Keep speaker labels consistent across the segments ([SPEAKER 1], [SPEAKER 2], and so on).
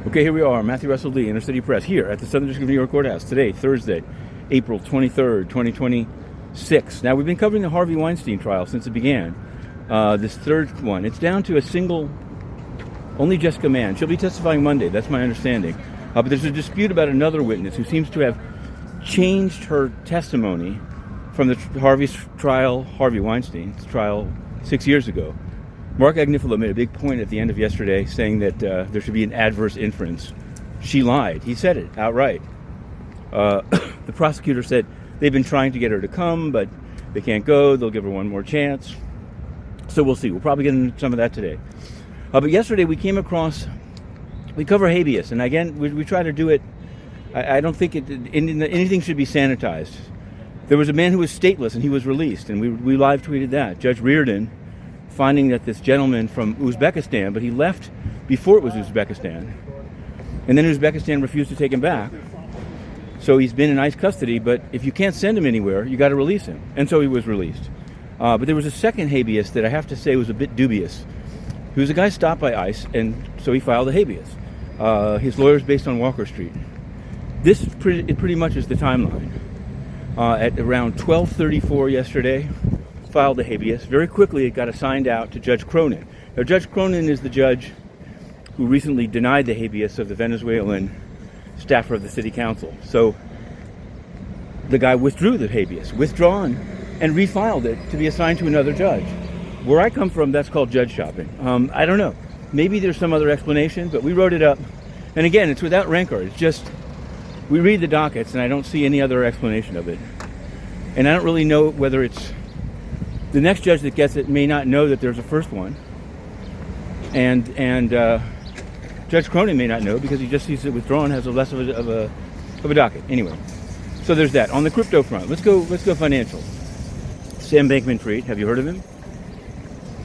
[SPEAKER 1] Okay, here we are, Matthew Russell Lee, Inner City Press, here at the Southern District of New York Courthouse. Today, Thursday, April 23rd, 2026. Now, we've been covering the Harvey Weinstein trial since it began. This third one. It's down to a single, only Jessica Mann. She'll be testifying Monday, that's my understanding. But there's a dispute about another witness who seems to have changed her testimony from the Harvey Weinstein's trial 6 years ago. Mark Agnifilo made a big point at the end of yesterday saying that there should be an adverse inference. She lied. He said it outright. The prosecutor said they've been trying to get her to come, but they can't go. They'll give her one more chance. So we'll see. We'll probably get into some of that today. But yesterday we cover habeas. And again, we try to do it. I don't think anything should be sanitized. There was a man who was stateless and he was released. And we live tweeted that. Judge Reardon, finding that this gentleman from Uzbekistan, but he left before it was Uzbekistan. And then Uzbekistan refused to take him back. So he's been in ICE custody, but if you can't send him anywhere, you got to release him. And so he was released. But there was a second habeas that I have to say was a bit dubious. He was a guy stopped by ICE, and so he filed a habeas. His lawyer's based on Walker Street. This pretty much is the timeline. At around 12:34 yesterday, filed the habeas. Very quickly, it got assigned out to Judge Cronin. Now, Judge Cronin is the judge who recently denied the habeas of the Venezuelan staffer of the city council. So the guy withdrew the habeas, withdrawn, and refiled it to be assigned to another judge. Where I come from, that's called judge shopping. I don't know. Maybe there's some other explanation, but we wrote it up. And again, it's without rancor. It's just, we read the dockets, and I don't see any other explanation of it. And I don't really know whether it's the next judge that gets it may not know that there's a first one, and Judge Cronin may not know because he just sees it withdrawn, has a less of a docket. Anyway, so there's that. On the crypto front, let's go financial. Sam Bankman-Fried, have you heard of him?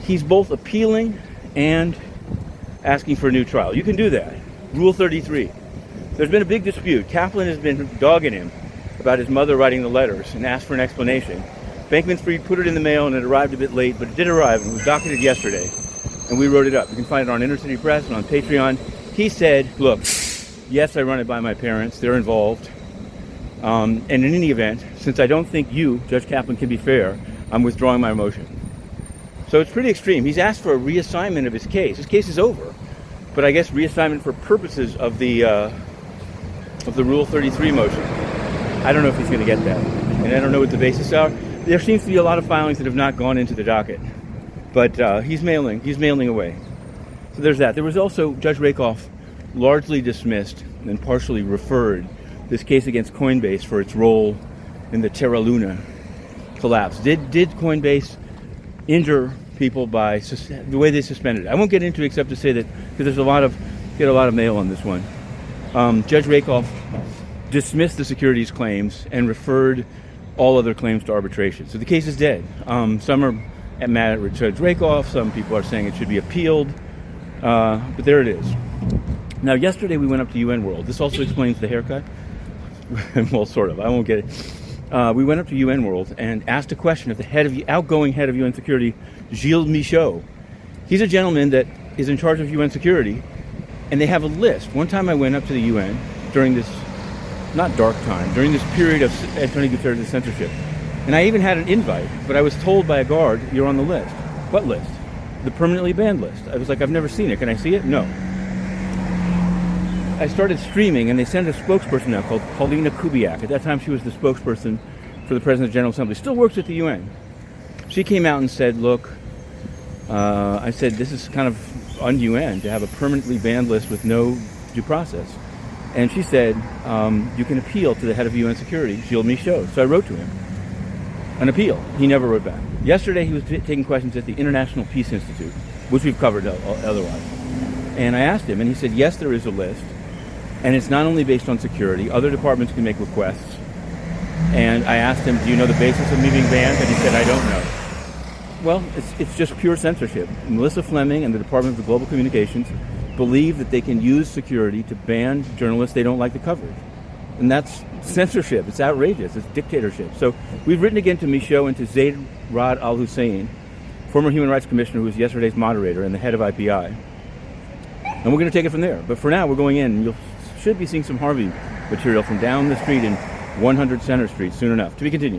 [SPEAKER 1] He's both appealing and asking for a new trial. You can do that. Rule 33. There's been a big dispute. Kaplan has been dogging him about his mother writing the letters and asked for an explanation. Bankman-Fried put it in the mail and it arrived a bit late, but it did arrive and it was docketed yesterday. And we wrote it up. You can find it on Inner City Press and on Patreon. He said, look, yes, I run it by my parents. They're involved. And in any event, since I don't think you, Judge Kaplan, can be fair, I'm withdrawing my motion. So it's pretty extreme. He's asked for a reassignment of his case. His case is over. But I guess reassignment for purposes of the Rule 33 motion. I don't know if he's going to get that. And I don't know what the basis are. There seems to be a lot of filings that have not gone into the docket, but he's mailing away. So there's that. There was also Judge Rakoff largely dismissed and partially referred this case against Coinbase for its role in the Terra Luna collapse. Did Coinbase injure people by the way they suspended it? I won't get into it except to say that because there's a lot of mail on this one. Judge Rakoff dismissed the securities claims and referred all other claims to arbitration. So the case is dead. Some are mad at Judge Rakoff. Some people are saying it should be appealed. But there it is. Now, yesterday we went up to UN World. This also explains the haircut. Well, sort of. I won't get it. We went up to UN World and asked a question of the outgoing head of UN Security, Gilles Michaud. He's a gentleman that is in charge of UN Security, and they have a list. One time I went up to the UN during this not dark time, during this period of Antonio Guterres' censorship. And I even had an invite, but I was told by a guard, you're on the list. What list? The permanently banned list. I was like, I've never seen it. Can I see it? No. I started streaming, and they sent a spokesperson now called Paulina Kubiak. At that time, she was the spokesperson for the President of the General Assembly. Still works at the UN. She came out and said, look, I said, this is kind of un-UN to have a permanently banned list with no due process. And she said, you can appeal to the head of UN Security, Gilles Michaud. So I wrote to him an appeal. He never wrote back. Yesterday, he was taking questions at the International Peace Institute, which we've covered otherwise. And I asked him, and he said, yes, there is a list. And it's not only based on security. Other departments can make requests. And I asked him, do you know the basis of me being banned? And he said, I don't know. Well, it's just pure censorship. Melissa Fleming and the Department of Global Communications believe that they can use security to ban journalists they don't like the coverage. And that's censorship. It's outrageous. It's dictatorship. So we've written again to Michaud and to Zaid Rad al-Hussein, former Human Rights Commissioner who was yesterday's moderator and the head of IPI. And we're going to take it from there. But for now, we're going in. You should be seeing some Harvey material from down the street in 100 Center Street soon enough. To be continued.